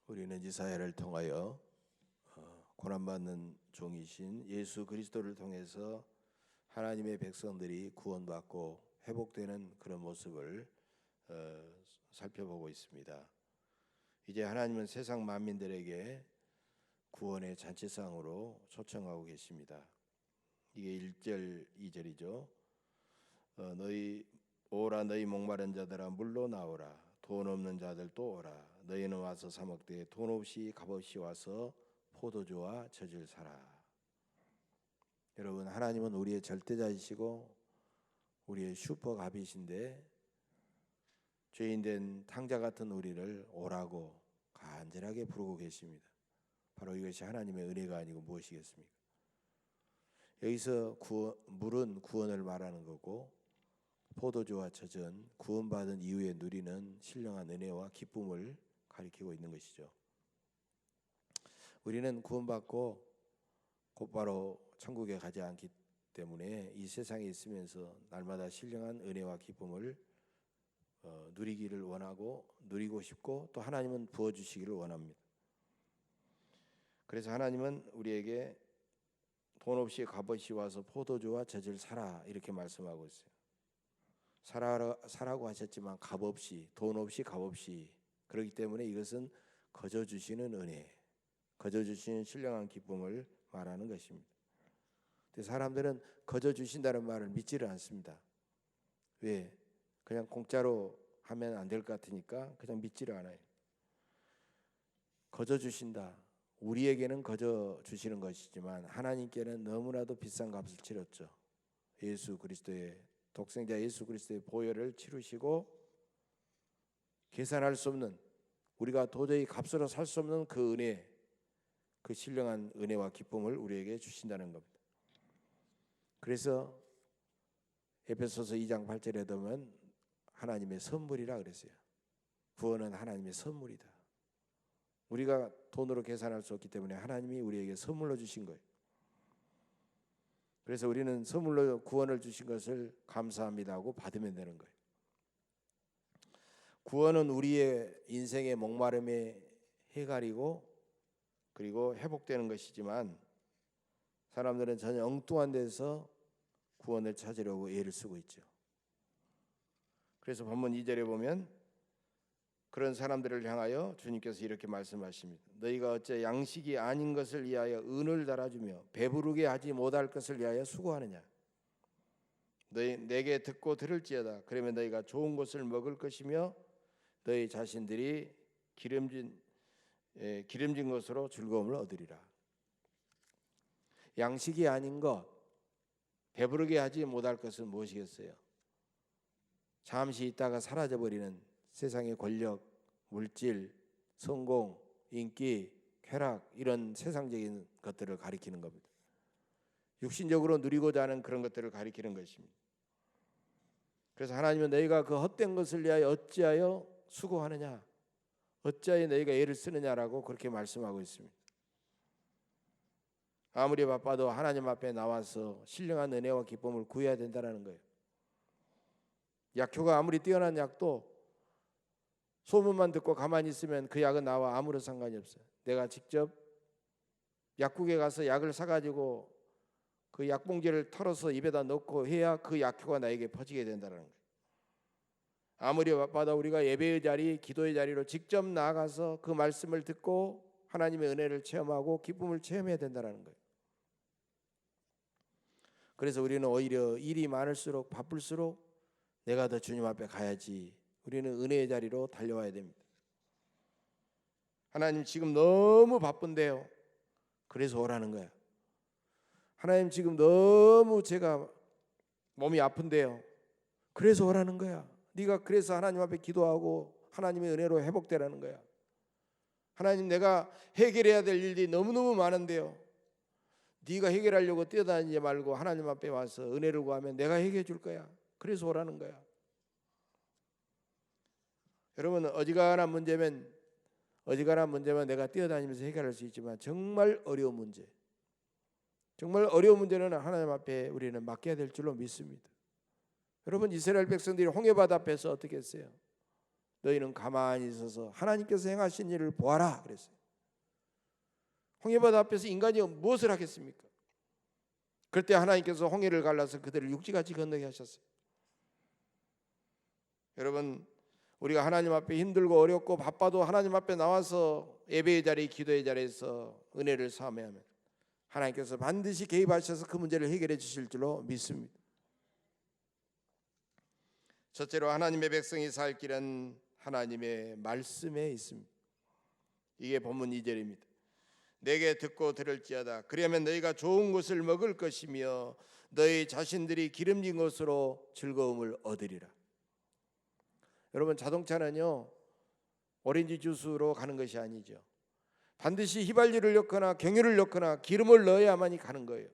우리는 이사야를 통하여 고난받는 종이신 예수 그리스도를 통해서 하나님의 백성들이 구원받고 회복되는 그런 모습을 살펴보고 있습니다. 이제 하나님은 세상 만민들에게 구원의 잔치상으로 초청하고 계십니다. 이게 1절 2절이죠. 너희 오라 너희 목마른 자들아 물로 나오라 돈 없는 자들도 오라 너희는 와서 사 먹되 돈 없이 값없이 와서 포도주와 젖을 사라. 여러분, 하나님은 우리의 절대자이시고 우리의 슈퍼갑이신데 죄인된 탕자 같은 우리를 오라고 간절하게 부르고 계십니다. 바로 이것이 하나님의 은혜가 아니고 무엇이겠습니까? 여기서 물은 구원을 말하는 거고 포도주와 젖은 구원받은 이후에 누리는 신령한 은혜와 기쁨을 가리키고 있는 것이죠. 우리는 구원받고 곧바로 천국에 가지 않기 때문에 이 세상에 있으면서 날마다 신령한 은혜와 기쁨을 누리기를 원하고 누리고 싶고 또 하나님은 부어주시기를 원합니다. 그래서 하나님은 우리에게 돈 없이 값없이 와서 포도주와 젖을 사라 이렇게 말씀하고 있어요. 사라고 하셨지만 값없이, 돈 없이 값없이, 그렇기 때문에 이것은 거저 주시는 은혜, 거저 주시는 신령한 기쁨을 말하는 것입니다. 근데 사람들은 거저 주신다는 말을 믿지를 않습니다. 왜? 그냥 공짜로 하면 안 될 것 같으니까 그냥 믿지를 않아요. 거저 주신다. 우리에게는 거저 주시는 것이지만 하나님께는 너무나도 비싼 값을 치렀죠. 예수 그리스도의 독생자 예수 그리스도의 보혈을 치르시고 계산할 수 없는, 우리가 도저히 값으로 살 수 없는 그 은혜, 그 신령한 은혜와 기쁨을 우리에게 주신다는 겁니다. 그래서 에베소서 2장 8절에 보면 하나님의 선물이라 그랬어요. 구원은 하나님의 선물이다. 우리가 돈으로 계산할 수 없기 때문에 하나님이 우리에게 선물로 주신 거예요. 그래서 우리는 선물로 구원을 주신 것을 감사합니다 하고 받으면 되는 거예요. 구원은 우리의 인생의 목마름에 해가리고 그리고 회복되는 것이지만 사람들은 전혀 엉뚱한 데서 구원을 찾으려고 애를 쓰고 있죠. 그래서 본문 2절에 보면 그런 사람들을 향하여 주님께서 이렇게 말씀하십니다. 너희가 어째 양식이 아닌 것을 위하여 은을 달아주며 배부르게 하지 못할 것을 위하여 수고하느냐. 너희 내게 듣고 들을지어다. 그러면 너희가 좋은 것을 먹을 것이며 너희 자신들이 기름진 것으로 즐거움을 얻으리라. 양식이 아닌 것, 배부르게 하지 못할 것은 무엇이겠어요? 잠시 있다가 사라져버리는 세상의 권력, 물질, 성공, 인기, 쾌락 이런 세상적인 것들을 가리키는 겁니다. 육신적으로 누리고자 하는 그런 것들을 가리키는 것입니다. 그래서 하나님은 너희가 그 헛된 것을 위하여 어찌하여 수고하느냐, 어찌하여 너희가 애를 쓰느냐라고 그렇게 말씀하고 있습니다. 아무리 바빠도 하나님 앞에 나와서 신령한 은혜와 기쁨을 구해야 된다는 거예요. 약효가 아무리 뛰어난 약도 소문만 듣고 가만히 있으면 그 약은 나와 아무런 상관이 없어요. 내가 직접 약국에 가서 약을 사가지고 그 약봉지를 털어서 입에다 넣고 해야 그 약효가 나에게 퍼지게 된다는 거예요. 아무리 바빠도 우리가 예배의 자리, 기도의 자리로 직접 나아가서 그 말씀을 듣고 하나님의 은혜를 체험하고 기쁨을 체험해야 된다는 거예요. 그래서 우리는 오히려 일이 많을수록 바쁠수록 내가 더 주님 앞에 가야지, 우리는 은혜의 자리로 달려와야 됩니다. 하나님 지금 너무 바쁜데요. 그래서 오라는 거야. 하나님 지금 너무 제가 몸이 아픈데요. 그래서 오라는 거야. 네가 그래서 하나님 앞에 기도하고 하나님의 은혜로 회복되라는 거야. 하나님 내가 해결해야 될 일이 너무너무 많은데요. 네가 해결하려고 뛰어다니지 말고 하나님 앞에 와서 은혜를 구하면 내가 해결해 줄 거야. 그래서 오라는 거야. 여러분, 어지간한 문제면 내가 뛰어다니면서 해결할 수 있지만 정말 어려운 문제는 하나님 앞에 우리는 맡겨야 될 줄로 믿습니다. 여러분, 이스라엘 백성들이 홍해바다 앞에서 어떻게 했어요? 너희는 가만히 있어서 하나님께서 행하신 일을 보아라 그랬어요. 홍해바다 앞에서 인간이 무엇을 하겠습니까? 그때 하나님께서 홍해를 갈라서 그들을 육지같이 건너게 하셨어요. 여러분, 우리가 하나님 앞에 힘들고 어렵고 바빠도 하나님 앞에 나와서 예배의 자리, 기도의 자리에서 은혜를 사모하면 하나님께서 반드시 개입하셔서 그 문제를 해결해 주실 줄로 믿습니다. 첫째로 하나님의 백성이 살 길은 하나님의 말씀에 있습니다. 이게 본문 2절입니다. 내게 듣고 들을지어다. 그러면 너희가 좋은 것을 먹을 것이며 너희 자신들이 기름진 것으로 즐거움을 얻으리라. 여러분, 자동차는요 오렌지 주스로 가는 것이 아니죠. 반드시 휘발유를 넣거나 경유를 넣거나 기름을 넣어야만이 가는 거예요.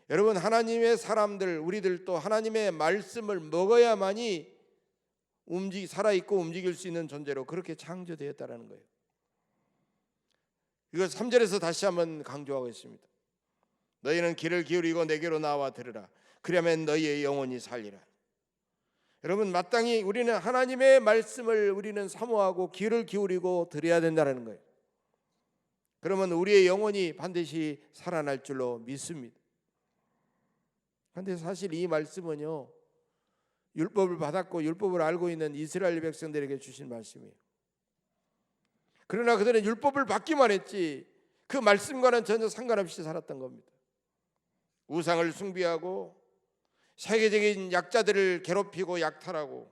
여러분, 하나님의 사람들, 우리들도 하나님의 말씀을 먹어야만이 살아있고 움직일 수 있는 존재로 그렇게 창조되었다라는 거예요. 이거 3절에서 다시 한번 강조하고 있습니다. 너희는 귀를 기울이고 내게로 나와 들으라. 그러면 너희의 영혼이 살리라. 여러분, 마땅히 우리는 하나님의 말씀을 우리는 사모하고 귀를 기울이고 들어야 된다는 거예요. 그러면 우리의 영혼이 반드시 살아날 줄로 믿습니다. 그런데 사실 이 말씀은요 율법을 받았고 율법을 알고 있는 이스라엘 백성들에게 주신 말씀이에요. 그러나 그들은 율법을 받기만 했지 그 말씀과는 전혀 상관없이 살았던 겁니다. 우상을 숭배하고 세계적인 약자들을 괴롭히고 약탈하고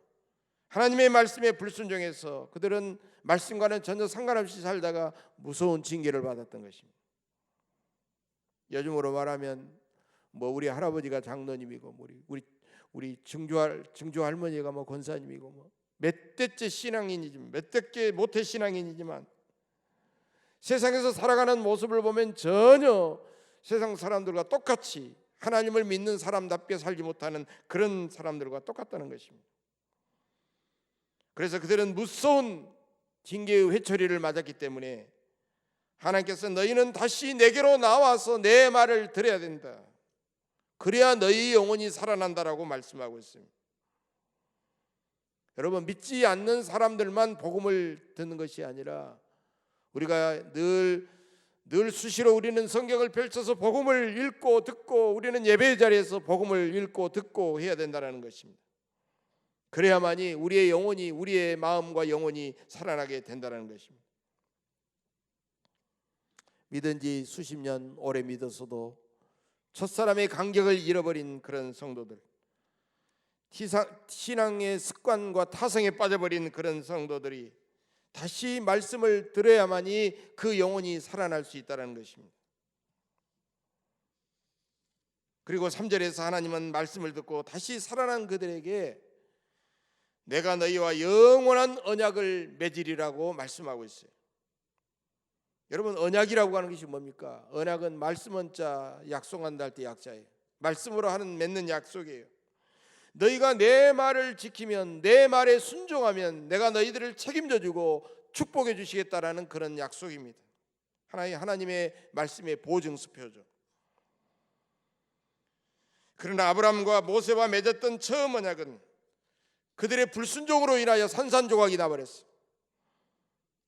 하나님의 말씀에 불순종해서 그들은 말씀과는 전혀 상관없이 살다가 무서운 징계를 받았던 것입니다. 요즘으로 말하면 우리 할아버지가 장로님이고 우리 증조 할머니가 권사님이고 몇 대째 신앙인이지만 몇 대째 모태 신앙인이지만 세상에서 살아가는 모습을 보면 전혀 세상 사람들과 똑같이 하나님을 믿는 사람답게 살지 못하는 그런 사람들과 똑같다는 것입니다. 그래서 그들은 무서운 징계의 회초리를 맞았기 때문에 하나님께서 너희는 다시 내게로 나와서 내 말을 들어야 된다. 그래야 너희 영혼이 살아난다라고 말씀하고 있습니다. 여러분, 믿지 않는 사람들만 복음을 듣는 것이 아니라 우리가 늘 수시로 우리는 성경을 펼쳐서 복음을 읽고 듣고 우리는 예배 자리에서 복음을 읽고 듣고 해야 된다는 것입니다. 그래야만이 우리의 영혼이 우리의 마음과 영혼이 살아나게 된다는 것입니다. 믿은 지 수십 년 오래 믿었어도 첫사람의 간격을 잃어버린 그런 성도들, 신앙의 습관과 타성에 빠져버린 그런 성도들이 다시 말씀을 들어야만이 그 영혼이 살아날 수 있다는 것입니다. 그리고 3절에서 하나님은 말씀을 듣고 다시 살아난 그들에게 내가 너희와 영원한 언약을 맺으리라고 말씀하고 있어요. 여러분, 언약이라고 하는 것이 뭡니까? 언약은 말씀 원자 약속한다 할 때 약자예요. 말씀으로 맺는 약속이에요. 너희가 내 말을 지키면 내 말에 순종하면 내가 너희들을 책임져 주고 축복해 주시겠다라는 그런 약속입니다. 하나님의 말씀의 보증수표죠. 그러나 아브라함과 모세와 맺었던 처음 언약은 그들의 불순종으로 인하여 산산조각이 나버렸어요.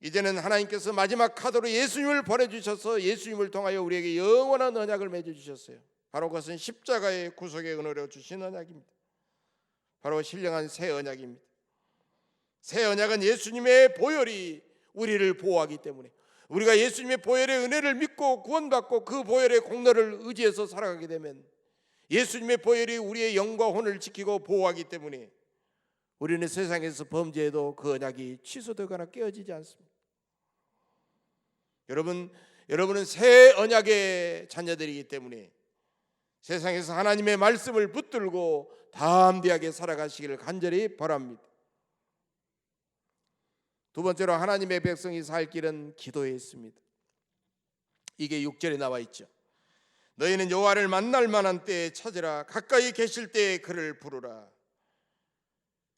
이제는 하나님께서 마지막 카드로 예수님을 보내주셔서 예수님을 통하여 우리에게 영원한 언약을 맺어주셨어요. 바로 그것은 십자가의 구속의 은혜로 주신 언약입니다. 바로 신령한 새 언약입니다. 새 언약은 예수님의 보혈이 우리를 보호하기 때문에 우리가 예수님의 보혈의 은혜를 믿고 구원받고 그 보혈의 공로를 의지해서 살아가게 되면 예수님의 보혈이 우리의 영과 혼을 지키고 보호하기 때문에 우리는 세상에서 범죄해도 그 언약이 취소되거나 깨어지지 않습니다. 여러분은 새 언약의 자녀들이기 때문에 세상에서 하나님의 말씀을 붙들고 담대하게 살아가시기를 간절히 바랍니다. 두 번째로 하나님의 백성이 살 길은 기도에 있습니다. 이게 6절에 나와 있죠. 너희는 여호와를 만날 만한 때에 찾으라. 가까이 계실 때에 그를 부르라.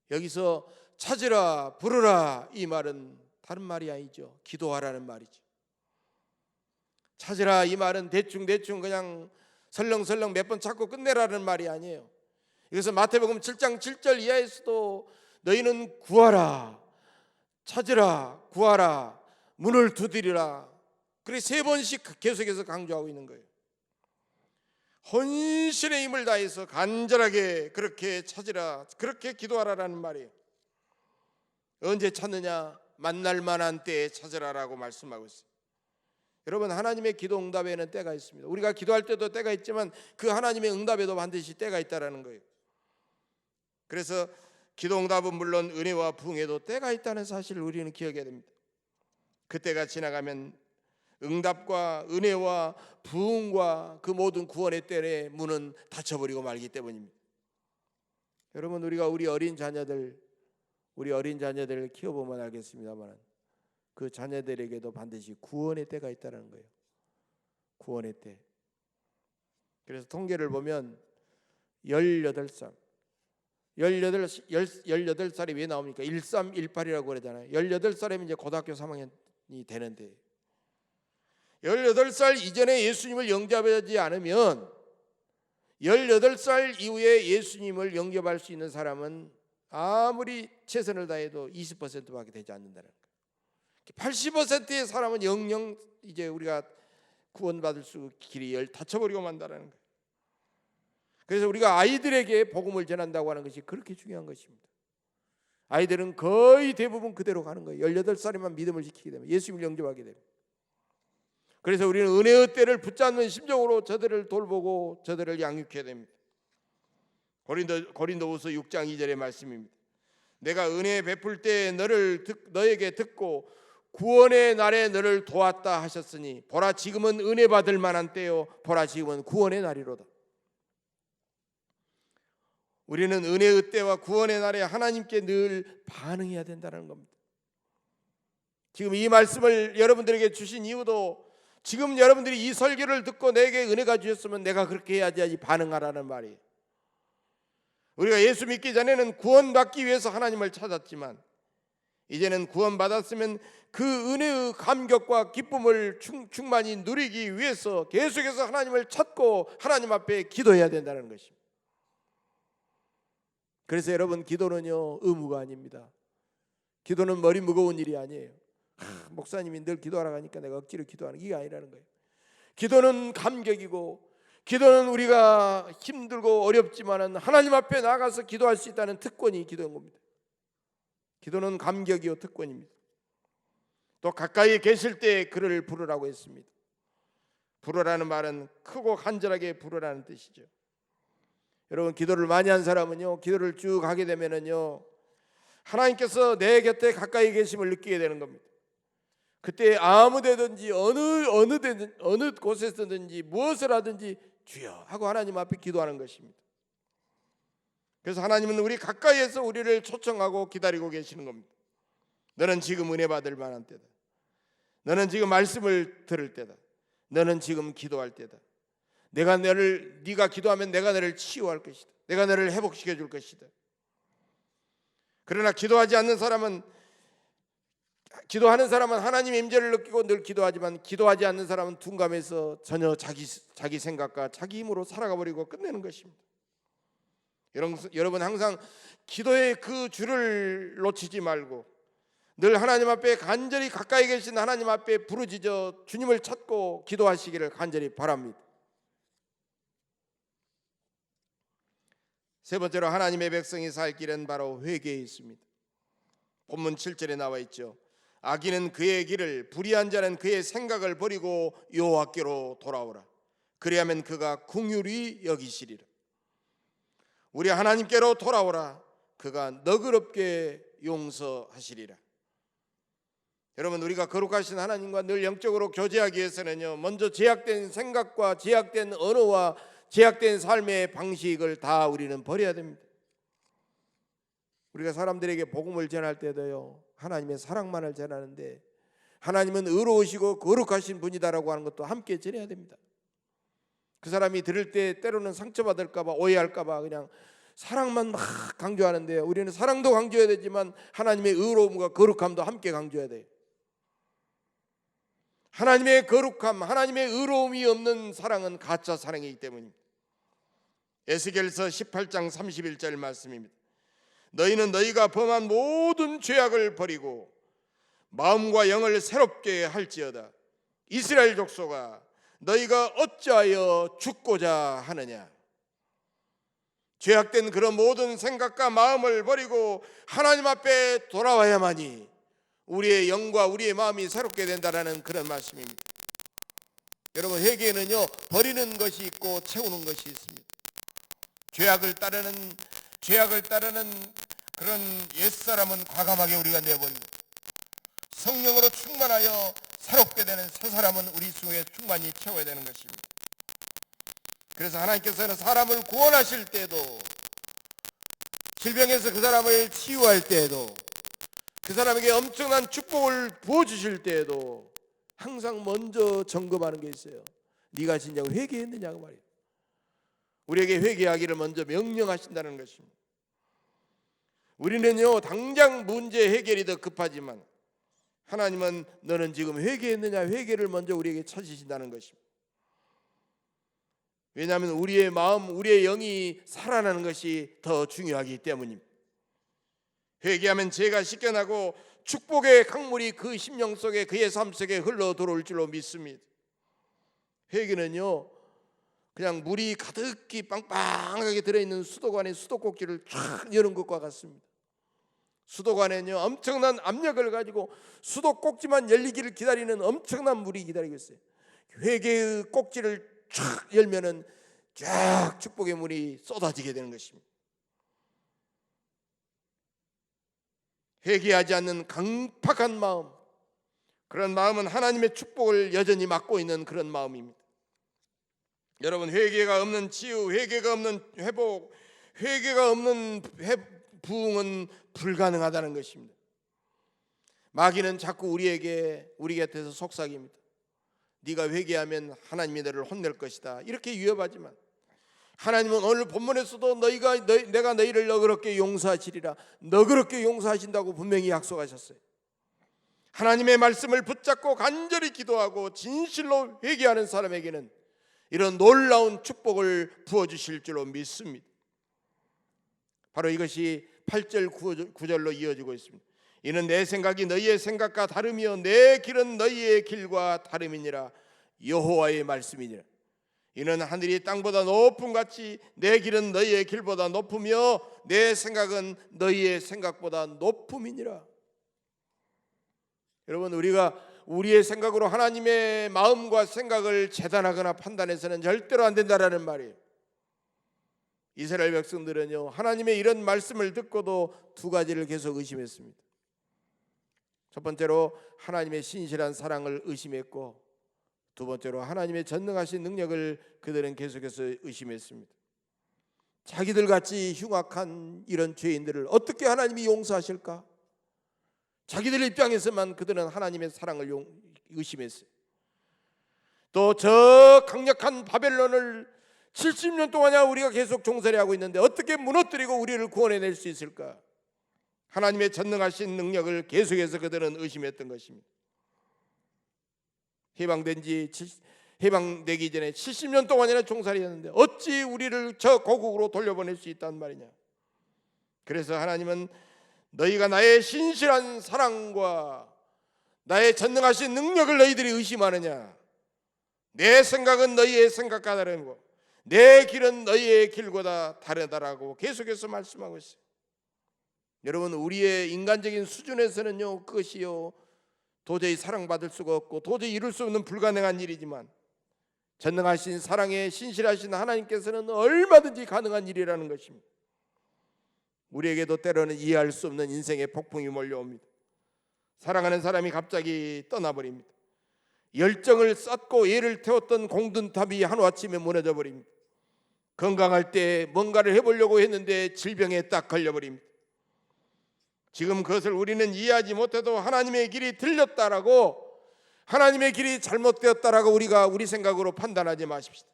여기서 찾으라, 부르라 이 말은 다른 말이 아니죠. 기도하라는 말이죠. 찾으라 이 말은 대충 그냥 설렁설렁 몇 번 찾고 끝내라는 말이 아니에요. 이것은 마태복음 7장 7절 이하에서도 너희는 구하라, 찾으라, 구하라, 문을 두드리라. 그래 3번씩 계속해서 강조하고 있는 거예요. 혼신의 힘을 다해서 간절하게 그렇게 찾으라, 그렇게 기도하라라는 말이에요. 언제 찾느냐? 만날 만한 때에 찾으라라고 말씀하고 있어요. 여러분, 하나님의 기도 응답에는 때가 있습니다. 우리가 기도할 때도 때가 있지만 그 하나님의 응답에도 반드시 때가 있다라는 거예요. 그래서 기도 응답은 물론 은혜와 부흥에도 때가 있다는 사실을 우리는 기억해야 됩니다. 그때가 지나가면 응답과 은혜와 부흥과 그 모든 구원의 때의 문은 닫혀버리고 말기 때문입니다. 여러분, 우리가 우리 어린 자녀들을 키워보면 알겠습니다만 그 자녀들에게도 반드시 구원의 때가 있다는 거예요. 구원의 때. 그래서 통계를 보면 18살이 왜 나옵니까? 1318이라고 그러잖아요. 18살이면 이제 고등학교 3학년이 되는데 18살 이전에 예수님을 영접하지 않으면 18살 이후에 예수님을 영접할 수 있는 사람은 아무리 최선을 다해도 20%밖에 되지 않는다는 거예요. 80%의 사람은 영영 이제 우리가 구원받을 수 길이 닫혀버리고 만다라는 거예요. 그래서 우리가 아이들에게 복음을 전한다고 하는 것이 그렇게 중요한 것입니다. 아이들은 거의 대부분 그대로 가는 거예요. 18살에만 믿음을 지키게 되면, 예수님을 영접하게 되면. 그래서 우리는 은혜의 때를 붙잡는 심정으로 저들을 돌보고 저들을 양육해야 됩니다. 고린도후서 6장 2절의 말씀입니다. 내가 은혜 베풀 때 너에게 듣고 구원의 날에 너를 도왔다 하셨으니 보라 지금은 은혜 받을 만한 때요 보라 지금은 구원의 날이로다. 우리는 은혜의 때와 구원의 날에 하나님께 늘 반응해야 된다는 겁니다. 지금 이 말씀을 여러분들에게 주신 이유도 지금 여러분들이 이 설교를 듣고 내게 은혜가 주셨으면 내가 그렇게 해야지 반응하라는 말이에요. 우리가 예수 믿기 전에는 구원받기 위해서 하나님을 찾았지만 이제는 구원받았으면 그 은혜의 감격과 기쁨을 충만히 누리기 위해서 계속해서 하나님을 찾고 하나님 앞에 기도해야 된다는 것입니다. 그래서 여러분, 기도는요 의무가 아닙니다. 기도는 머리 무거운 일이 아니에요. 목사님이 늘 기도하라고 하니까 내가 억지로 기도하는 게 아니라는 거예요. 기도는 감격이고 기도는 우리가 힘들고 어렵지만은 하나님 앞에 나가서 기도할 수 있다는 특권이 기도인 겁니다. 기도는 감격이요 특권입니다. 또 가까이 계실 때 그를 부르라고 했습니다. 부르라는 말은 크고 간절하게 부르라는 뜻이죠. 여러분, 기도를 많이 한 사람은요 기도를 쭉 하게 되면은요 하나님께서 내 곁에 가까이 계심을 느끼게 되는 겁니다. 그때 아무 데든지 어느 곳에서든지 무엇을 하든지 주여 하고 하나님 앞에 기도하는 것입니다. 그래서 하나님은 우리 가까이에서 우리를 초청하고 기다리고 계시는 겁니다. 너는 지금 은혜 받을 만한 때다. 너는 지금 말씀을 들을 때다. 너는 지금 기도할 때다. 네가 기도하면 내가 너를 치유할 것이다. 내가 너를 회복시켜 줄 것이다. 그러나 기도하는 사람은 하나님의 임재를 느끼고 늘 기도하지만 기도하지 않는 사람은 둔감해서 전혀 자기 생각과 자기 힘으로 살아가 버리고 끝내는 것입니다. 여러분 항상 기도의 그 줄을 놓치지 말고 늘 하나님 앞에 간절히 가까이 계신 하나님 앞에 부르짖어 주님을 찾고 기도하시기를 간절히 바랍니다. 세 번째로 하나님의 백성이 살 길은 바로 회개에 있습니다. 본문 7절에 나와 있죠. 악인은 그의 길을, 불의한 자는 그의 생각을 버리고 여호와께로 돌아오라. 그리하면 그가 긍휼히 여기시리라. 우리 하나님께로 돌아오라. 그가 너그럽게 용서하시리라. 여러분, 우리가 거룩하신 하나님과 늘 영적으로 교제하기 위해서는요 먼저 제약된 생각과 제약된 언어와 제약된 삶의 방식을 다 우리는 버려야 됩니다. 우리가 사람들에게 복음을 전할 때도요 하나님의 사랑만을 전하는데 하나님은 의로우시고 거룩하신 분이다라고 하는 것도 함께 전해야 됩니다. 그 사람이 들을 때 때로는 상처받을까 봐 오해할까 봐 그냥 사랑만 막 강조하는데 우리는 사랑도 강조해야 되지만 하나님의 의로움과 거룩함도 함께 강조해야 돼요. 하나님의 거룩함, 하나님의 의로움이 없는 사랑은 가짜 사랑이기 때문입니다. 에스겔서 18장 31절 말씀입니다. 너희는 너희가 범한 모든 죄악을 버리고 마음과 영을 새롭게 할지어다. 이스라엘 족속아, 너희가 어찌하여 죽고자 하느냐. 죄악된 그런 모든 생각과 마음을 버리고 하나님 앞에 돌아와야만이 우리의 영과 우리의 마음이 새롭게 된다라는 그런 말씀입니다. 여러분, 회개에는요, 버리는 것이 있고 채우는 것이 있습니다. 죄악을 따르는 그런 옛사람은 과감하게 우리가 내버리고 성령으로 충만하여 새롭게 되는 새 사람은 우리 속에 충만히 채워야 되는 것입니다. 그래서 하나님께서는 사람을 구원하실 때에도, 질병에서 그 사람을 치유할 때에도, 그 사람에게 엄청난 축복을 부어주실 때에도 항상 먼저 점검하는 게 있어요. 네가 진정 회개했느냐고 말이에요. 우리에게 회개하기를 먼저 명령하신다는 것입니다. 우리는요, 당장 문제 해결이 더 급하지만 하나님은 너는 지금 회개했느냐, 회개를 먼저 우리에게 찾으신다는 것입니다. 왜냐하면 우리의 마음, 우리의 영이 살아나는 것이 더 중요하기 때문입니다. 회개하면 죄가 씻겨나고 축복의 강물이 그 심령 속에, 그의 삶 속에 흘러 들어올 줄로 믿습니다. 회개는요, 그냥 물이 가득히 빵빵하게 들어있는 수도관의 수도꼭지를 쫙 여는 것과 같습니다. 수도관에는요, 엄청난 압력을 가지고 수도꼭지만 열리기를 기다리는 엄청난 물이 기다리고 있어요. 회개의 꼭지를 쫙 열면은 쫙 축복의 물이 쏟아지게 되는 것입니다. 회개하지 않는 강팍한 마음, 그런 마음은 하나님의 축복을 여전히 막고 있는 그런 마음입니다. 여러분, 회개가 없는 치유, 회개가 없는 회복, 회개가 없는 부흥은 불가능하다는 것입니다. 마귀는 자꾸 우리 곁에서 속삭입니다. 네가 회개하면 하나님이 너를 혼낼 것이다, 이렇게 위협하지만 하나님은 오늘 본문에서도 내가 너희를 너그럽게 용서하시리라, 너그럽게 용서하신다고 분명히 약속하셨어요. 하나님의 말씀을 붙잡고 간절히 기도하고 진실로 회개하는 사람에게는 이런 놀라운 축복을 부어주실 줄로 믿습니다. 바로 이것이 8절 9절로 이어지고 있습니다. 이는 내 생각이 너희의 생각과 다르며 내 길은 너희의 길과 다름이니라. 여호와의 말씀이니라. 이는 하늘이 땅보다 높음 같이 내 길은 너희의 길보다 높으며 내 생각은 너희의 생각보다 높음이니라. 여러분, 우리가 우리의 생각으로 하나님의 마음과 생각을 재단하거나 판단해서는 절대로 안 된다라는 말이에요. 이스라엘 백성들은요, 하나님의 이런 말씀을 듣고도 두 가지를 계속 의심했습니다. 첫 번째로 하나님의 신실한 사랑을 의심했고, 두 번째로 하나님의 전능하신 능력을 그들은 계속해서 의심했습니다. 자기들 같이 흉악한 이런 죄인들을 어떻게 하나님이 용서하실까? 자기들 입장에서만 그들은 하나님의 사랑을 의심했어요. 또 저 강력한 바벨론을 70년 동안이나 우리가 계속 종살이 하고 있는데 어떻게 무너뜨리고 우리를 구원해낼 수 있을까? 하나님의 전능하신 능력을 계속해서 그들은 의심했던 것입니다. 해방되기 전에 70년 동안이나 종살이 했는데 어찌 우리를 저 고국으로 돌려보낼 수 있단 말이냐. 그래서 하나님은 너희가 나의 신실한 사랑과 나의 전능하신 능력을 너희들이 의심하느냐. 내 생각은 너희의 생각과 다르고 내 길은 너희의 길보다 다르다라고 계속해서 말씀하고 있어요. 여러분, 우리의 인간적인 수준에서는요, 그것이요 도저히 사랑받을 수가 없고 도저히 이룰 수 없는 불가능한 일이지만 전능하신 사랑에 신실하신 하나님께서는 얼마든지 가능한 일이라는 것입니다. 우리에게도 때로는 이해할 수 없는 인생의 폭풍이 몰려옵니다. 사랑하는 사람이 갑자기 떠나버립니다. 열정을 쏟고 애를 태웠던 공든탑이 하루아침에 무너져 버립니다. 건강할 때 뭔가를 해보려고 했는데 질병에 딱 걸려버립니다. 지금 그것을 우리는 이해하지 못해도 하나님의 길이 틀렸다라고, 하나님의 길이 잘못되었다라고 우리가 우리 생각으로 판단하지 마십시다.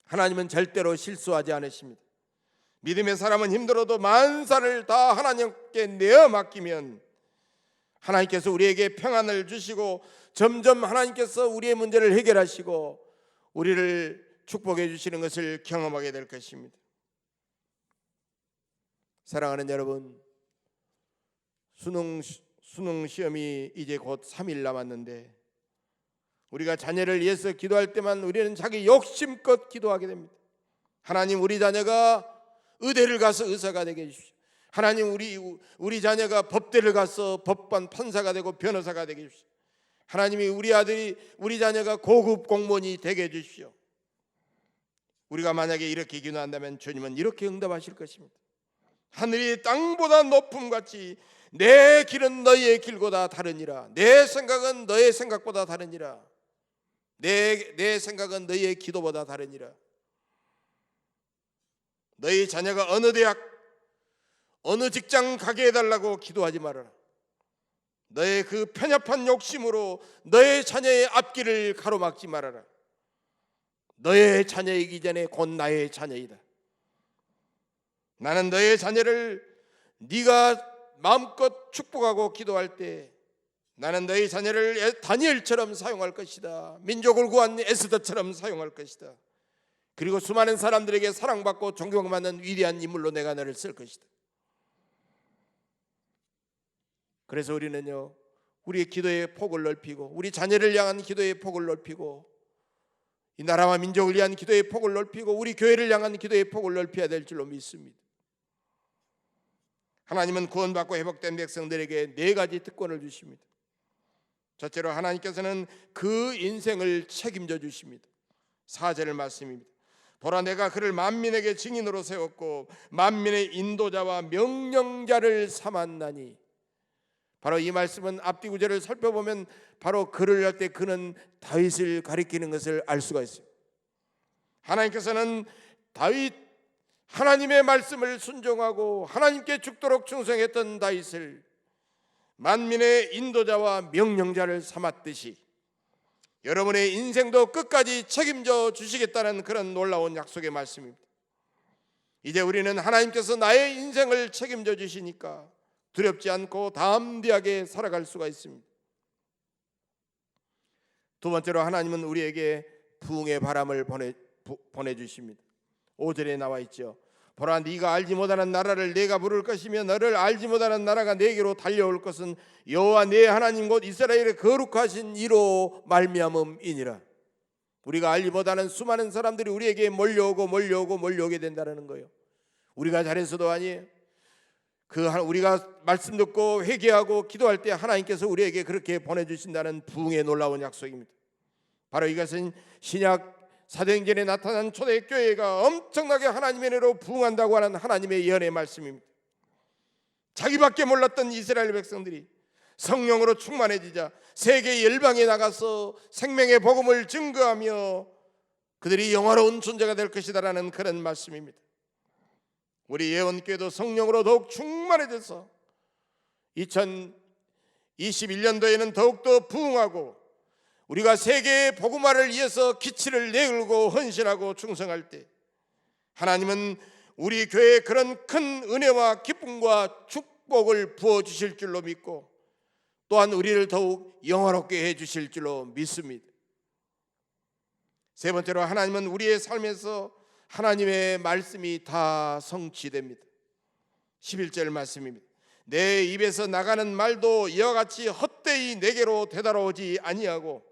하나님은 절대로 실수하지 않으십니다. 믿음의 사람은 힘들어도 만사를 다 하나님께 내어 맡기면 하나님께서 우리에게 평안을 주시고 점점 하나님께서 우리의 문제를 해결하시고 우리를 축복해 주시는 것을 경험하게 될 것입니다. 사랑하는 여러분, 수능 시험이 이제 곧 3일 남았는데 우리가 자녀를 위해서 기도할 때만 우리는 자기 욕심껏 기도하게 됩니다. 하나님, 우리 자녀가 의대를 가서 의사가 되게 해주십시오. 하나님, 우리 자녀가 법대를 가서 법관 판사가 되고 변호사가 되게 해주십시오. 하나님이 우리 자녀가 고급 공무원이 되게 해주십시오. 우리가 만약에 이렇게 기도한다면 주님은 이렇게 응답하실 것입니다. 하늘이 땅보다 높음같이 내 길은 너희의 길보다 다르니라. 내 생각은 너의 생각보다 다르니라. 내 생각은 너희의 기도보다 다르니라. 너희 자녀가 어느 대학, 어느 직장 가게 해달라고 기도하지 말아라. 너의 그 편협한 욕심으로 너의 자녀의 앞길을 가로막지 말아라. 너의 자녀이기 전에 곧 나의 자녀이다. 나는 너의 자녀를 네가 마음껏 축복하고 기도할 때 나는 너희 자녀를 다니엘처럼 사용할 것이다. 민족을 구한 에스더처럼 사용할 것이다. 그리고 수많은 사람들에게 사랑받고 존경받는 위대한 인물로 내가 너를 쓸 것이다. 그래서 우리는요, 우리의 기도의 폭을 넓히고 우리 자녀를 향한 기도의 폭을 넓히고 이 나라와 민족을 위한 기도의 폭을 넓히고 우리 교회를 향한 기도의 폭을 넓혀야 될 줄로 믿습니다. 하나님은 구원받고 회복된 백성들에게 4가지 특권을 주십니다. 첫째로 하나님께서는 그 인생을 책임져 주십니다. 4절 말씀입니다. 보라, 내가 그를 만민에게 증인으로 세웠고 만민의 인도자와 명령자를 삼았나니. 바로 이 말씀은 앞뒤 구절을 살펴보면 바로 글을 할 때 그는 다윗을 가리키는 것을 알 수가 있어요. 하나님께서는 다윗, 하나님의 말씀을 순종하고 하나님께 죽도록 충성했던 다윗을 만민의 인도자와 명령자를 삼았듯이 여러분의 인생도 끝까지 책임져 주시겠다는 그런 놀라운 약속의 말씀입니다. 이제 우리는 하나님께서 나의 인생을 책임져 주시니까 두렵지 않고 담대하게 살아갈 수가 있습니다. 두 번째로 하나님은 우리에게 부흥의 바람을 보내주십니다. 5절에 나와 있죠. 보라, 네가 알지 못하는 나라를 내가 부를 것이며 너를 알지 못하는 나라가 내게로 달려올 것은 여호와 내 하나님 곧 이스라엘의 거룩하신 이로 말미암음이니라. 우리가 알지 못하는 수많은 사람들이 우리에게 몰려오게 된다는 거예요. 우리가 잘해서도 아니에요. 우리가 말씀 듣고 회개하고 기도할 때 하나님께서 우리에게 그렇게 보내주신다는 부흥의 놀라운 약속입니다. 바로 이것은 신약 사도행전에 나타난 초대교회가 엄청나게 하나님의 은혜로 부흥한다고 하는 하나님의 예언의 말씀입니다. 자기밖에 몰랐던 이스라엘 백성들이 성령으로 충만해지자 세계 열방에 나가서 생명의 복음을 증거하며 그들이 영화로운 존재가 될 것이다라는 그런 말씀입니다. 우리 예원교회도 성령으로 더욱 충만해져서 2021년도에는 더욱더 부흥하고 우리가 세계의 복음화를 위해서 기치를 내걸고 헌신하고 충성할 때 하나님은 우리 교회에 그런 큰 은혜와 기쁨과 축복을 부어주실 줄로 믿고 또한 우리를 더욱 영화롭게 해주실 줄로 믿습니다. 세 번째로 하나님은 우리의 삶에서 하나님의 말씀이 다 성취됩니다. 11절 말씀입니다. 내 입에서 나가는 말도 이와 같이 헛되이 내게로 되돌아오지 아니하고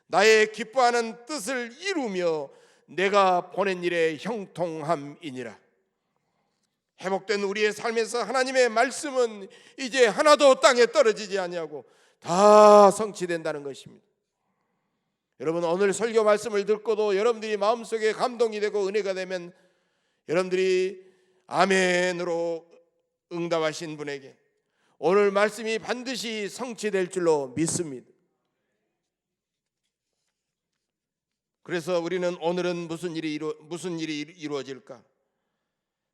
나의 기뻐하는 뜻을 이루며 내가 보낸 일에 형통함이니라. 회복된 우리의 삶에서 하나님의 말씀은 이제 하나도 땅에 떨어지지 아니하고 다 성취된다는 것입니다. 여러분, 오늘 설교 말씀을 듣고도 여러분들이 마음속에 감동이 되고 은혜가 되면 여러분들이 아멘으로 응답하신 분에게 오늘 말씀이 반드시 성취될 줄로 믿습니다. 그래서 우리는 오늘은 무슨 일이 이루어질까?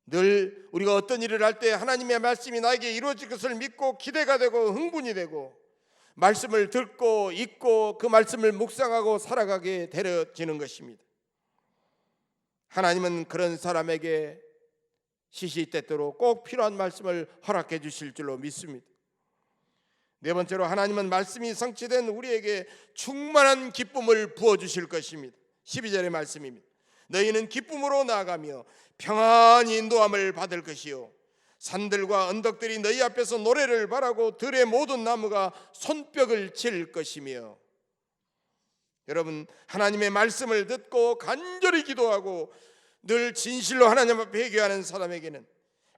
늘 우리가 어떤 일을 할 때 하나님의 말씀이 나에게 이루어질 것을 믿고 기대가 되고 흥분이 되고 말씀을 듣고 읽고 그 말씀을 묵상하고 살아가게 되어지는 것입니다. 하나님은 그런 사람에게 시시때때로 꼭 필요한 말씀을 허락해 주실 줄로 믿습니다. 네 번째로 하나님은 말씀이 성취된 우리에게 충만한 기쁨을 부어주실 것입니다. 12절의 말씀입니다. 너희는 기쁨으로 나아가며 평안히 인도함을 받을 것이요 산들과 언덕들이 너희 앞에서 노래를 바라고 들의 모든 나무가 손뼉을 칠 것이며. 여러분, 하나님의 말씀을 듣고 간절히 기도하고 늘 진실로 하나님 앞에 회개하는 사람에게는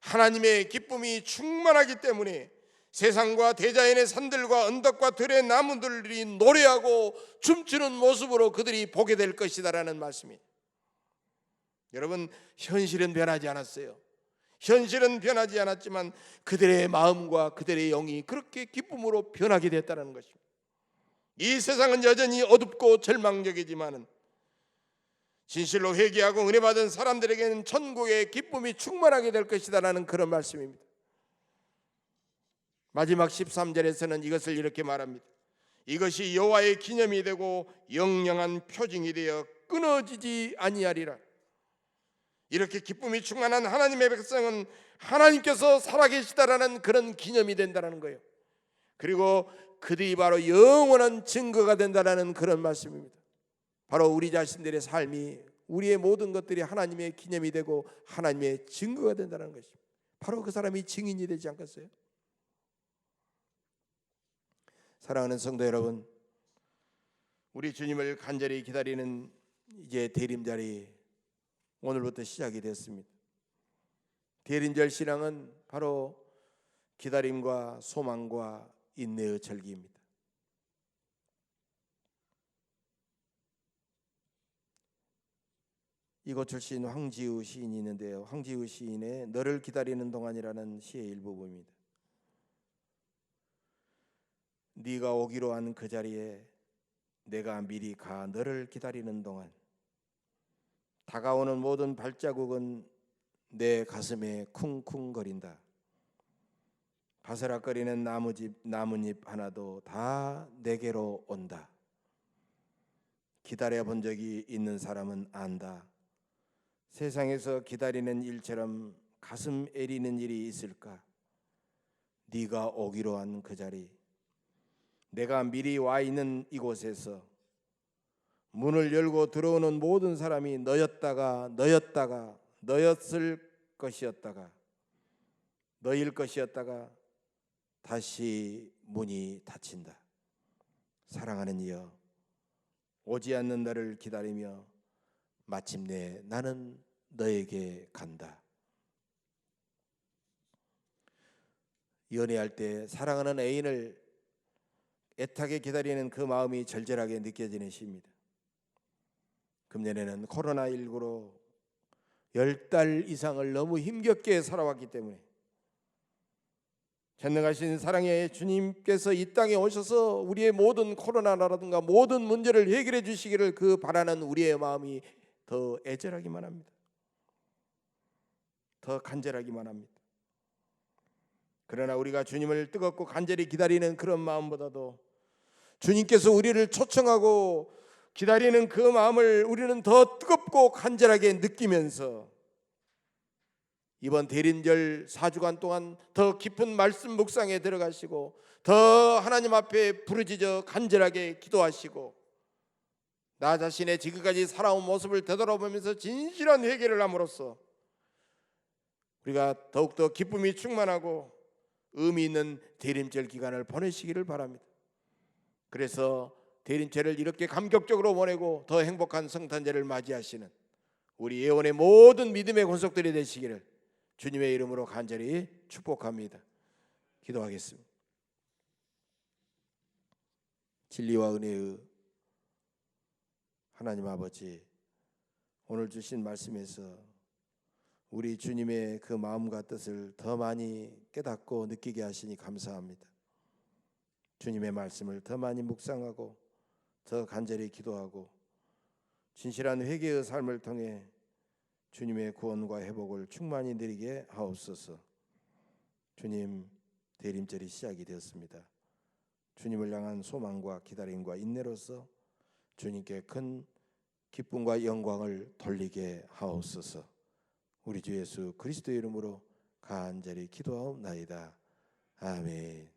하나님의 기쁨이 충만하기 때문에 세상과 대자연의 산들과 언덕과 들의 나무들이 노래하고 춤추는 모습으로 그들이 보게 될 것이다라는 말씀입니다. 여러분, 현실은 변하지 않았어요. 현실은 변하지 않았지만 그들의 마음과 그들의 영이 그렇게 기쁨으로 변하게 됐다는 것입니다. 이 세상은 여전히 어둡고 절망적이지만 진실로 회개하고 은혜 받은 사람들에게는 천국의 기쁨이 충만하게 될 것이다라는 그런 말씀입니다. 마지막 13절에서는 이것을 이렇게 말합니다. 이것이 여호와의 기념이 되고 영영한 표징이 되어 끊어지지 아니하리라. 이렇게 기쁨이 충만한 하나님의 백성은 하나님께서 살아계시다라는 그런 기념이 된다는 거예요. 그리고 그들이 바로 영원한 증거가 된다라는 그런 말씀입니다. 바로 우리 자신들의 삶이, 우리의 모든 것들이 하나님의 기념이 되고 하나님의 증거가 된다는 것입니다. 바로 그 사람이 증인이 되지 않겠어요? 사랑하는 성도 여러분, 우리 주님을 간절히 기다리는 이제 대림절이 오늘부터 시작이 됐습니다. 대림절 신앙은 바로 기다림과 소망과 인내의 절기입니다. 이곳 출신 황지우 시인이 있는데요, 황지우 시인의 너를 기다리는 동안이라는 시의 일부분입니다. 네가 오기로 한 그 자리에 내가 미리 가 너를 기다리는 동안 다가오는 모든 발자국은 내 가슴에 쿵쿵거린다. 바스락거리는 나뭇잎 하나도 다 내게로 온다. 기다려본 적이 있는 사람은 안다. 세상에서 기다리는 일처럼 가슴 애리는 일이 있을까? 네가 오기로 한 그 자리, 내가 미리 와 있는 이곳에서 문을 열고 들어오는 모든 사람이 너였을 것이었다가 너일 것이었다가 다시 문이 닫힌다. 사랑하는 이여, 오지 않는 너를 기다리며 마침내 나는 너에게 간다. 연애할 때 사랑하는 애인을 애타게 기다리는 그 마음이 절절하게 느껴지는 시입니다. 금년에는 코로나19로 10달 이상을 너무 힘겹게 살아왔기 때문에 전능하신 사랑의 주님께서 이 땅에 오셔서 우리의 모든 코로나라든가 모든 문제를 해결해 주시기를 그 바라는 우리의 마음이 더 애절하기만 합니다. 더 간절하기만 합니다. 그러나 우리가 주님을 뜨겁고 간절히 기다리는 그런 마음보다도 주님께서 우리를 초청하고 기다리는 그 마음을 우리는 더 뜨겁고 간절하게 느끼면서 이번 대림절 4주간 동안 더 깊은 말씀 묵상에 들어가시고 더 하나님 앞에 부르짖어 간절하게 기도하시고 나 자신의 지금까지 살아온 모습을 되돌아보면서 진실한 회개를 함으로써 우리가 더욱더 기쁨이 충만하고 의미 있는 대림절 기간을 보내시기를 바랍니다. 그래서 대림절을 이렇게 감격적으로 보내고 더 행복한 성탄절을 맞이하시는 우리 예원의 모든 믿음의 권속들이 되시기를 주님의 이름으로 간절히 축복합니다. 기도하겠습니다. 진리와 은혜의 하나님 아버지, 오늘 주신 말씀에서 우리 주님의 그 마음과 뜻을 더 많이 깨닫고 느끼게 하시니 감사합니다. 주님의 말씀을 더 많이 묵상하고 더 간절히 기도하고 진실한 회개의 삶을 통해 주님의 구원과 회복을 충만히 누리게 하옵소서. 주님, 대림절이 시작이 되었습니다. 주님을 향한 소망과 기다림과 인내로서 주님께 큰 기쁨과 영광을 돌리게 하옵소서. 우리 주 예수 그리스도의 이름으로 간절히 기도하옵나이다. 아멘.